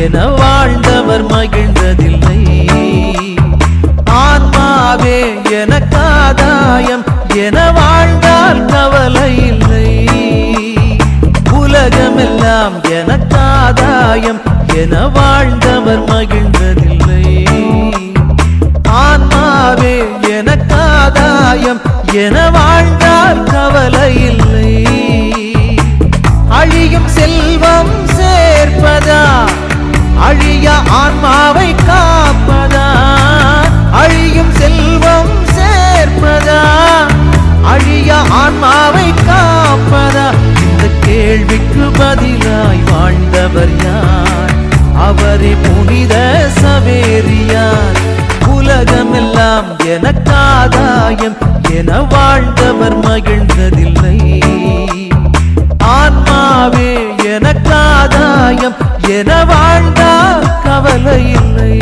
என வாழ்ந்தவர் மகிழ்ந்ததில்லை. ஆன்மாவே எனக்காதாயம் என வாழ்ந்தால் கவலை இல்லை. உலகமெல்லாம் எனக்காதாயம் என வாழ்ந்தவர் மகிழ்ந்ததில்லை. ஆன்மாவே எனக்காதாயம் என வாழ்ந்தால் கவலை இல்லை. அழியும் செல்வம் சேர்ப்பதா அழியா ஆன்மாவை காப்பதா? அழியும் செல்வம் சேர்ப்பதா அழியா ஆன்மாவை காப்பதா? இந்த கேள்விக்கு பதிலாய் வாழ்ந்தவர் யார்? அவரே புனித சவேரியார். உலகமெல்லாம் எனக்காதாயம் என வாழ்ந்தவர் மகிழ்ந்ததில்லை. ஆன்மாவே எனக்காதாயம் என வாழ்ந்தால் கவலை இல்லை.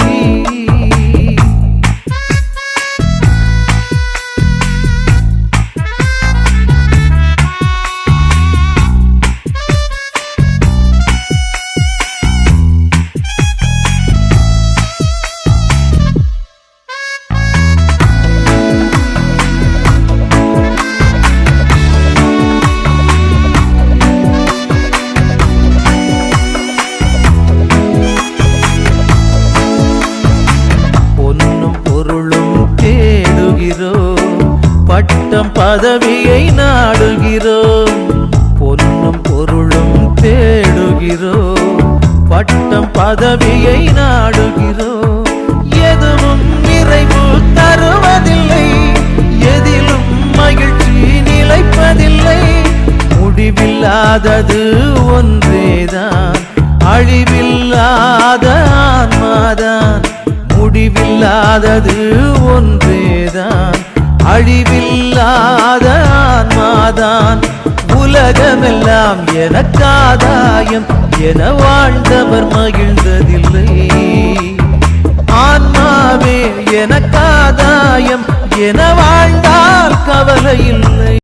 பட்டம் பதவியை நாடுகிறோம். பொன்னும் பொருளும் தேடுகிறோம். பட்டம் பதவியை நாடுகிறோம். எதுவும் நிறைவு தருவதில்லை. எதிலும் மகிழ்ச்சி நிலைப்பதில்லை. முடிவில்லாதது ஒன்றேதான், அழிவில்லாத ஆன்மாதான். முடிவில்லாதது ஒன்றேதான், அழிவில்லாத ஆன்மாதான். உலகமெல்லாம் எனக்காதாயம் என வாழ்ந்தவர் மகிழ்ந்ததில்லை. ஆன்மாவே எனக்காதாயம் என வாழ்ந்தால் கவலை இல்லை.